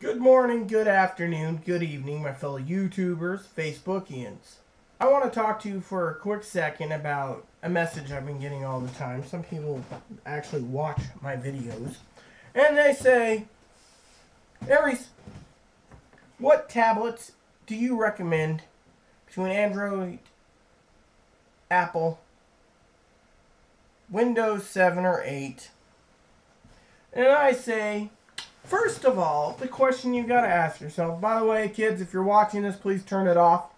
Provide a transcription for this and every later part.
Good morning, good afternoon, good evening, my fellow YouTubers, Facebookians. I want to talk to you for a quick second about a message I've been getting all the time. Some people actually watch my videos. And they say, Aries, what tablets do you recommend between Android, Apple, Windows 7 or 8? And I say, first of all, the question you gotta ask yourself, by the way, kids, if you're watching this, please turn it off.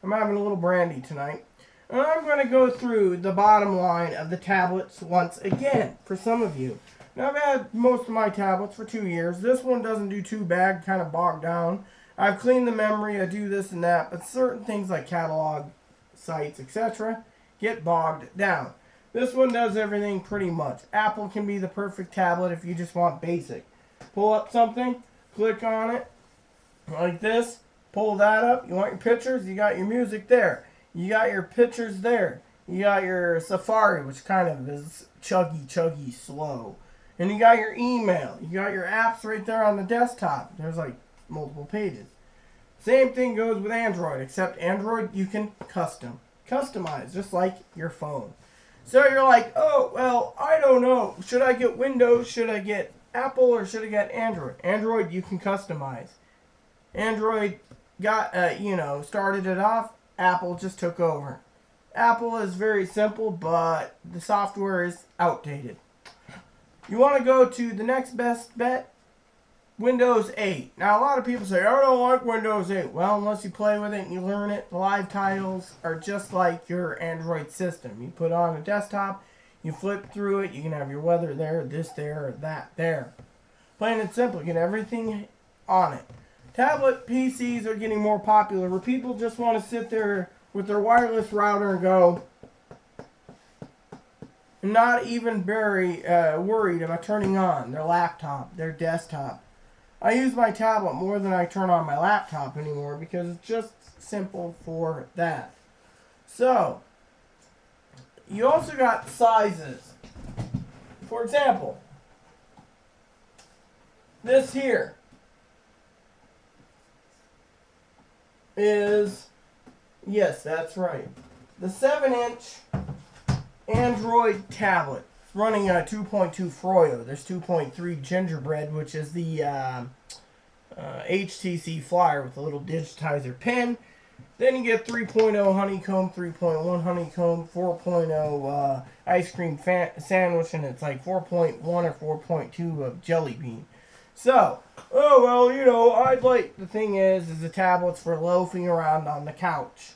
I'm having a little brandy tonight. And I'm going to go through the bottom line of the tablets once again for some of you. Now, I've had most of my tablets for 2 years. This one doesn't do too bad, kind of bogged down. I've cleaned the memory, I do this and that, but certain things like catalog, sites, etc. get bogged down. This one does everything pretty much. Apple can be the perfect tablet if you just want basic. Pull up something, click on it, like this, pull that up. You want your pictures, you got your music there. You got your pictures there. You got your Safari, which kind of is chuggy slow. And you got your email. You got your apps right there on the desktop. There's like multiple pages. Same thing goes with Android, except Android you can customize, just like your phone. So you're like, oh, well, I don't know. Should I get Windows? Should I get Apple or should I get Android? Android you can customize. Android got, started it off. Apple just took over. Apple is very simple, but the software is outdated. You want to go to the next best bet? Windows 8. Now, a lot of people say, I don't like Windows 8. Well, unless you play with it and you learn it, the live titles are just like your Android system. You put on a desktop, you flip through it, you can have your weather there, this there, that there. Plain and simple, you get everything on it. Tablet PCs are getting more popular where people just want to sit there with their wireless router and go, not even very worried about turning on their laptop, their desktop. I use my tablet more than I turn on my laptop anymore because it's just simple for that. So, you also got sizes. For example, this here is, yes, that's right, the 7-inch Android tablet. It's running a 2.2 Froyo. There's 2.3 Gingerbread, which is the HTC Flyer with a little digitizer pen. Then you get 3.0 Honeycomb, 3.1 Honeycomb, 4.0 Ice Cream Sandwich, and it's like 4.1 or 4.2 of Jelly Bean. So, oh, well, I'd like, the thing is the tablet's for loafing around on the couch.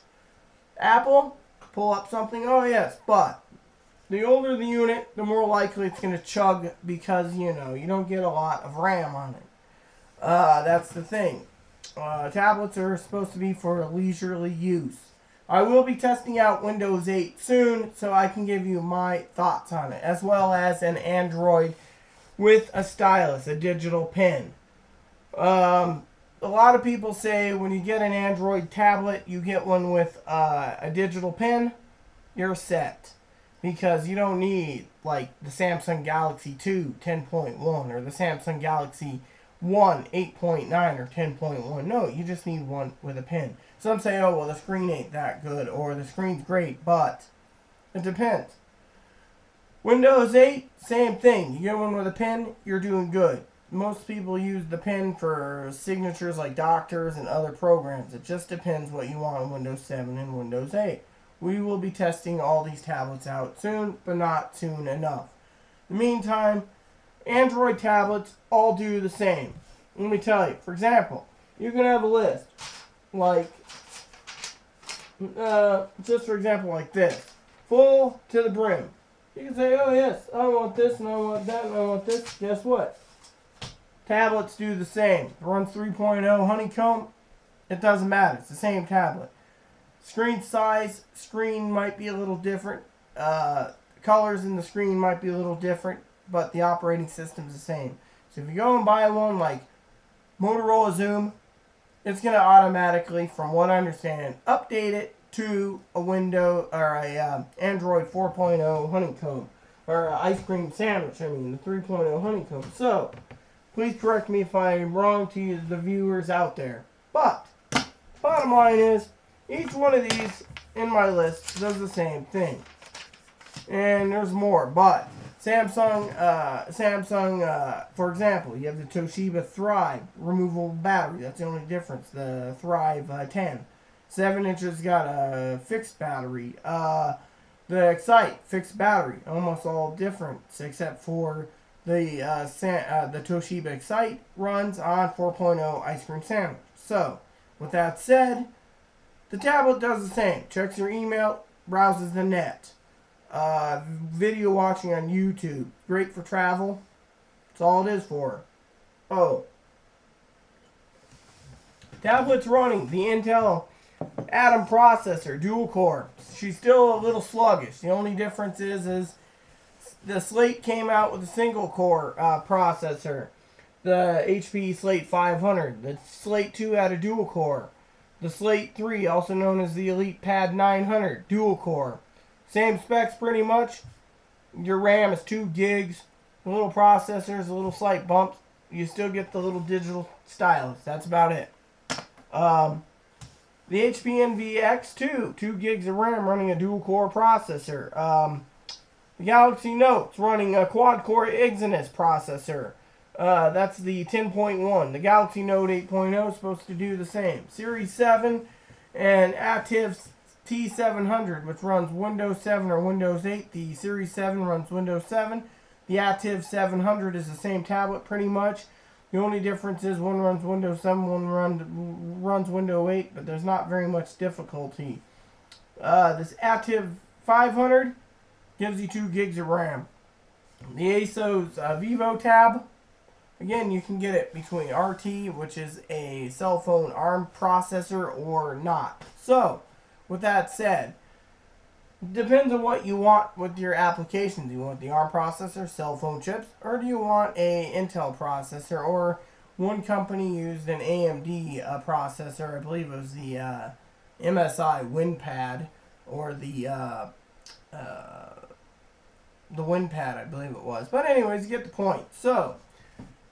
Apple, pull up something, oh yes, but the older the unit, the more likely it's going to chug because, you don't get a lot of RAM on it. That's the thing. Tablets are supposed to be for leisurely use. I will be testing out Windows 8 soon, so I can give you my thoughts on it, as well as an Android with a stylus, a digital pen. A lot of people say when you get an Android tablet, you get one with a digital pen, you're set. Because you don't need, like, the Samsung Galaxy 2 10.1 or the Samsung Galaxy 1 8.9 or 10.1. No, you just need one with a pen. Some say, oh, well, the screen ain't that good or the screen's great, but it depends. Windows 8, same thing. You get one with a pen, you're doing good. Most people use the pen for signatures like doctors and other programs. It just depends what you want on Windows 7 and Windows 8. We will be testing all these tablets out soon, but not soon enough. In the meantime, Android tablets all do the same. Let me tell you. For example, you can have a list. Like, just for example, like this. Full to the brim. You can say, oh yes, I want this and I want that and I want this. Guess what? Tablets do the same. It runs 3.0 Honeycomb. It doesn't matter. It's the same tablet. Screen size, screen might be a little different. Colors in the screen might be a little different, but the operating system's the same. So if you go and buy one like Motorola Zoom, it's going to automatically, from what I understand, update it to a Windows or a Android 4.0 Honeycomb or Ice Cream Sandwich. I mean, the 3.0 Honeycomb. So Please correct me if I'm wrong to you, the viewers out there. But, bottom line is, each one of these in my list does the same thing. And there's more, but Samsung, for example, you have the Toshiba Thrive removable battery. That's the only difference. The Thrive 10. 7 inches got a fixed battery. The Excite fixed battery. Almost all different, except for the Toshiba Excite runs on 4.0 ice cream sandwich. So, with that said, the tablet does the same. Checks your email, browses the net. Video watching on YouTube. Great for travel. That's all it is for. Oh. Tablet's running the Intel Atom processor, dual core. She's still a little sluggish. The only difference is the Slate came out with a single core processor. The HP Slate 500. The Slate 2 had a dual core. The Slate 3, also known as the ElitePad 900, dual core. Same specs pretty much. Your RAM is 2 gigs. The little processors, a little slight bumps. You still get the little digital stylus. That's about it. The HP Envy X2, 2 gigs of RAM running a dual core processor. The Galaxy Note's running a quad core Exynos processor. That's the 10.1. The Galaxy Note 8.0 is supposed to do the same. Series 7 and Active T700, which runs Windows 7 or Windows 8. The Series 7 runs Windows 7. The Active 700 is the same tablet pretty much. The only difference is one runs Windows 7, one runs Windows 8, but there's not very much difficulty. This Active 500 gives you 2 gigs of RAM. The ASUS Vivo Tab, again, you can get it between RT, which is a cell phone ARM processor, or not. So, with that said, depends on what you want with your application. Do you want the ARM processor, cell phone chips, or do you want a Intel processor? Or one company used an AMD processor. I believe it was the MSI WinPad, or the WinPad, I believe it was. But anyways, you get the point. So,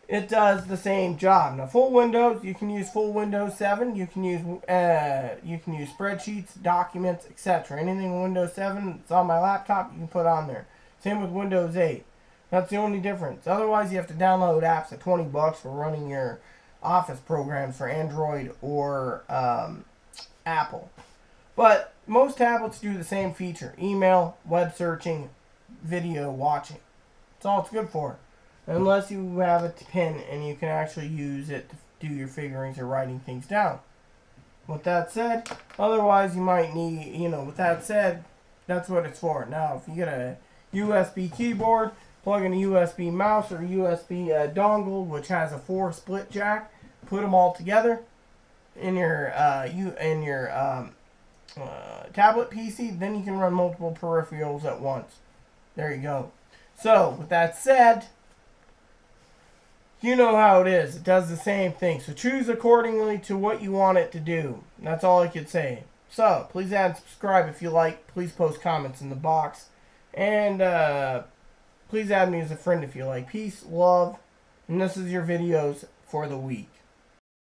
it does the same job. Now, full Windows, you can use full Windows 7. You can use spreadsheets, documents, etc. Anything in Windows 7 that's on my laptop, you can put on there. Same with Windows 8. That's the only difference. Otherwise, you have to download apps at $20 for running your Office programs for Android or Apple. But most tablets do the same feature: email, web searching, video watching. That's all it's good for. Unless you have a pen and you can actually use it to do your figurings or writing things down. With that said, otherwise you might need, with that said, that's what it's for. Now, if you get a USB keyboard, plug in a USB mouse or a USB dongle, which has a 4 split jack, put them all together in your tablet PC, then you can run multiple peripherals at once. There you go. So, with that said, you know how it is. It does the same thing. So choose accordingly to what you want it to do. That's all I could say. So, please add and subscribe if you like. Please post comments in the box. And please add me as a friend if you like. Peace, love, and this is your videos for the week.